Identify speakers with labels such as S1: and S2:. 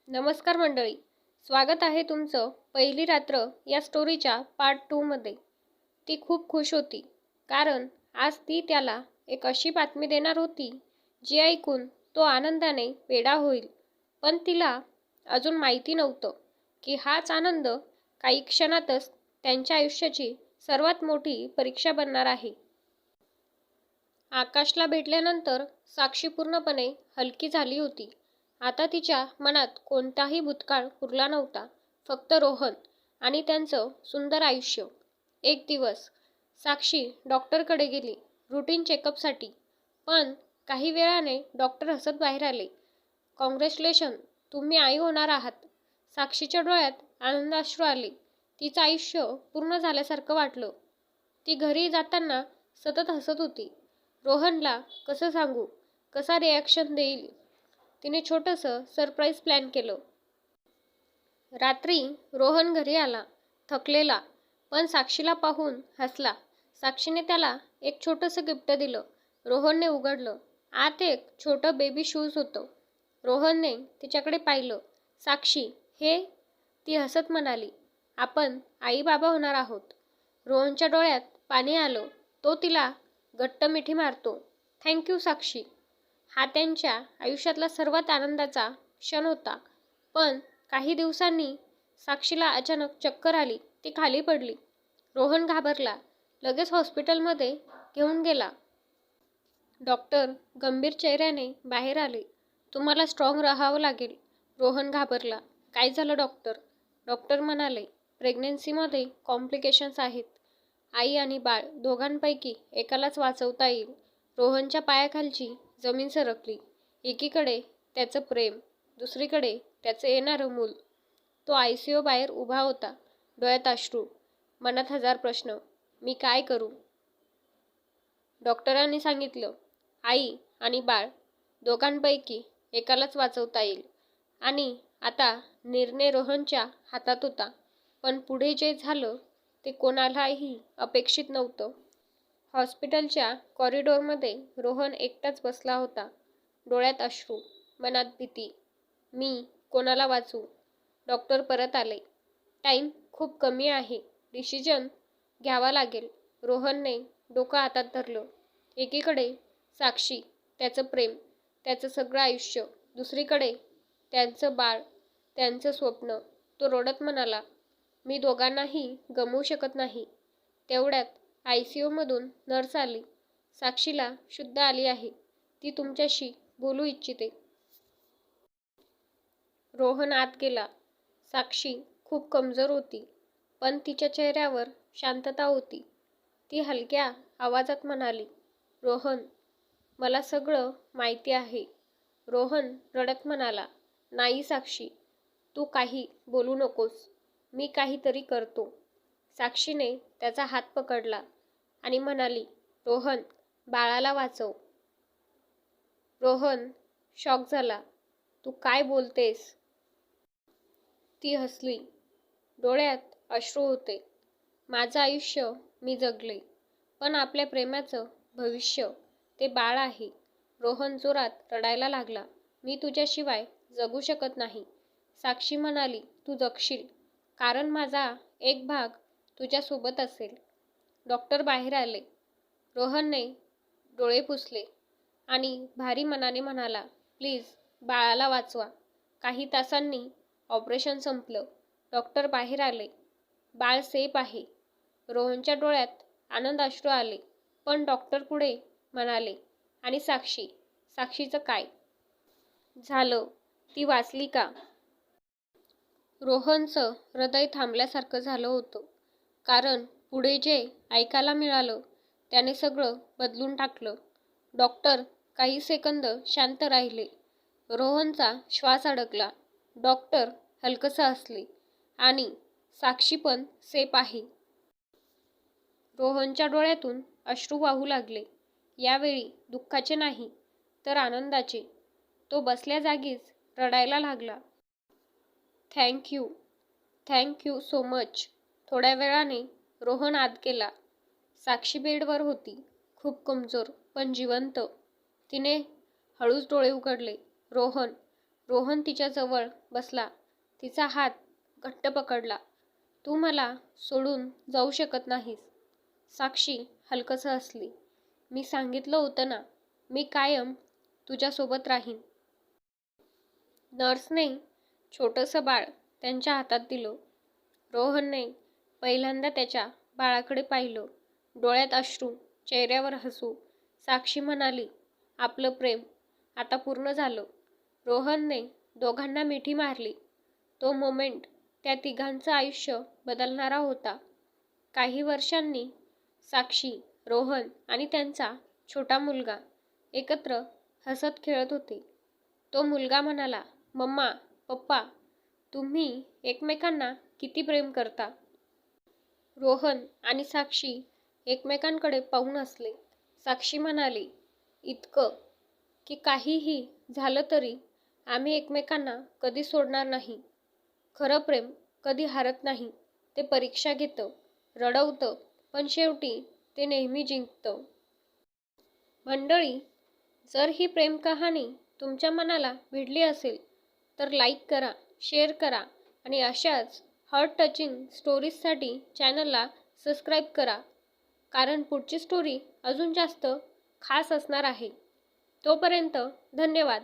S1: नमस्कार मंडळी, स्वागत आहे तुमचं पहिली रात्र या स्टोरीच्या पार्ट 2 मध्ये. ती खूप खुश होती कारण आज ती त्याला एक अशी बातमी देणार होती जी ऐकून तो आनंदाने वेडा होईल. पण तिला अजून माहिती नव्हतं की हाच आनंद काही क्षणातच त्यांच्या आयुष्याची सर्वात मोठी परीक्षा बनणार आहे. आकाशला भेटल्यानंतर साक्षी पूर्णपणे हलकी झाली होती. आता तिच्या मनात कोणताही भूतकाळ उरला नव्हता, फक्त रोहन आणि त्यांचं सुंदर आयुष्य. एक दिवस साक्षी डॉक्टरकडे गेली रुटीन चेकअपसाठी. पण काही वेळाने डॉक्टर हसत बाहेर आले. कॉंग्रॅच्युलेशन, तुम्ही आई होणार आहात. साक्षीच्या डोळ्यात आनंदाश्रू आले. तिचं आयुष्य पूर्ण झाल्यासारखं वाटलं. ती घरी जाताना सतत हसत होती. रोहनला कसं सांगू, कसा रिॲक्शन देईल. तिने छोटंसं सरप्राईज प्लॅन केलं. रात्री रोहन घरी आला, थकलेला, पण साक्षीला पाहून हसला. साक्षीने त्याला एक छोटंसं गिफ्ट दिलं. रोहनने उघडलं. आत एक छोटं बेबी शूज होतं. रोहनने तिच्याकडे पाहिलं. साक्षी, हे? ती हसत म्हणाली, आपण आई बाबा होणार आहोत. रोहनच्या डोळ्यात पाणी आलं. तो तिला घट्ट मिठी मारतो. थँक्यू साक्षी. हा त्यांच्या आयुष्यातला सर्वात आनंदाचा क्षण होता. पण काही दिवसांनी साक्षीला अचानक चक्कर आली. ती खाली पडली. रोहन घाबरला. लगेच हॉस्पिटलमध्ये घेऊन गेला. डॉक्टर गंभीर चेहऱ्याने बाहेर आले. तुम्हाला स्ट्रॉंग राहावं लागेल. रोहन घाबरला. काय झालं डॉक्टर? डॉक्टर म्हणाले, प्रेग्नन्सीमध्ये कॉम्प्लिकेशन्स आहेत. आई आणि बाळ दोघांपैकी एकालाच वाचवता येईल. रोहनच्या पायाखालची जमीन सरकली. एकीकडे त्याचं प्रेम, दुसरीकडे त्याचं येणारं मूल. तो ICU बाहेर उभा होता. डोळ्यात अश्रू, मनात हजार प्रश्न. मी काय करू? डॉक्टरांनी सांगितलं, आई आणि बाळ दोघांपैकी एकालाच वाचवता येईल. आणि आता निर्णय रोहनच्या हातात होता. पण पुढे जे झालं ते कोणालाही अपेक्षित नव्हतं. हॉस्पिटलच्या कॉरिडॉरमध्ये रोहन एकटाच बसला होता. डोळ्यात अश्रू, मनात भीती. मी कोणाला वाचवू? डॉक्टर परत आले. टाईम खूप कमी आहे. डिसिजन घ्यावा लागेल. रोहनने डोकं हातात धरलं. एकीकडे साक्षी, त्याचं प्रेम, त्याचं सगळं आयुष्य. दुसरीकडे त्यांचं बाळ, त्यांचं स्वप्न. तो रडत म्हणाला, मी दोघांनाही गमवू शकत नाही. तेवढ्यात ICU मधून नर्स आली. साक्षीला शुद्ध आली आहे. ती तुमच्याशी बोलू इच्छिते. रोहन आत गेला. साक्षी खूप कमजोर होती, पण तिच्या चेहऱ्यावर शांतता होती. ती हलक्या आवाजात म्हणाली, रोहन, मला सगळं माहिती आहे. रोहन रडत म्हणाला, नाही साक्षी, तू काही बोलू नकोस. मी काहीतरी करतो. साक्षीने त्याचा हात पकडला आणि म्हणाली, रोहन, बाळाला वाचव. रोहन शॉक झाला. तू काय बोलतेस? ती हसली. डोळ्यात अश्रू होते. माझं आयुष्य मी जगले, पण आपल्या प्रेमाचं भविष्य, ते बाळ आहे. रोहन जोरात रडायला लागला. मी तुझ्याशिवाय जगू शकत नाही. साक्षी म्हणाली, तू जगशील, कारण माझा एक भाग तुझ्यासोबत असेल. डॉक्टर बाहेर आले. रोहनने डोळे पुसले आणि भारी मनाने म्हणाला, प्लीज बाळाला वाचवा. काही तासांनी ऑपरेशन संपलं. डॉक्टर बाहेर आले. बाळ सेफ आहे. रोहनच्या डोळ्यात आनंद अश्रू आले. पण डॉक्टर पुढे म्हणाले, आणि साक्षी, साक्षीचं काय झालं? ती वाचली का? रोहनचं हृदय थांबल्यासारखं झालं होतं. कारण पुढे जे ऐकायला मिळालं त्याने सगळं बदलून टाकलं. डॉक्टर काही सेकंद शांत राहिले. रोहनचा श्वास अडकला. डॉक्टर हलकसं हसले, आणि साक्षी पण सेफ आहे. रोहनच्या डोळ्यातून अश्रू वाहू लागले. यावेळी दुःखाचे नाही, तर आनंदाचे. तो बसल्या जागीच रडायला लागला. Thank you so much. थोड्या वेळाने रोहन आत गेला. साक्षी बेडवर होती, खूप कमजोर पण जिवंत. तिने हळूच डोळे उघडले. रोहन. रोहन तिच्या जवळ बसला. तिचा हात घट्ट पकडला. तू मला सोडून जाऊ शकत नाहीस. साक्षी हलकसं हसली. मी सांगितलं होतं ना, मी कायम तुझ्यासोबत राहीन. नर्सने छोटंसं बाळ त्यांच्या हातात दिलं. रोहनने पहिल्यांदा त्याच्या बाळाकडे पाहिलं. डोळ्यात अश्रू, चेहऱ्यावर हसू. साक्षी म्हणाली, आपलं प्रेम आता पूर्ण झालं. रोहनने दोघांना मिठी मारली. तो मोमेंट त्या तिघांचं आयुष्य बदलणारा होता. काही वर्षांनी साक्षी, रोहन आणि त्यांचा छोटा मुलगा एकत्र हसत खेळत होते. तो मुलगा म्हणाला, मम्मा, पप्पा, तुम्ही एकमेकांना किती प्रेम करता. रोहन आणि साक्षी एकमेकांकडे पाहून हसले. साक्षी म्हणाली, इतकं की काहीही झालं तरी आम्ही एकमेकांना कधी सोडणार नाही. खरं प्रेम कधी हारत नाही. ते परीक्षा घेतं, रडवतं, पण शेवटी ते नेहमी जिंकतं. मंडळी, जर ही प्रेम कहाणी तुमच्या मनाला भिडली असेल तर लाईक करा, शेअर करा आणि अशाच हार्ट टचिंग स्टोरीजसाठी चॅनलला सबस्क्राईब करा. कारण पुढची स्टोरी अजून जास्त खास असणार आहे. तोपर्यंत धन्यवाद.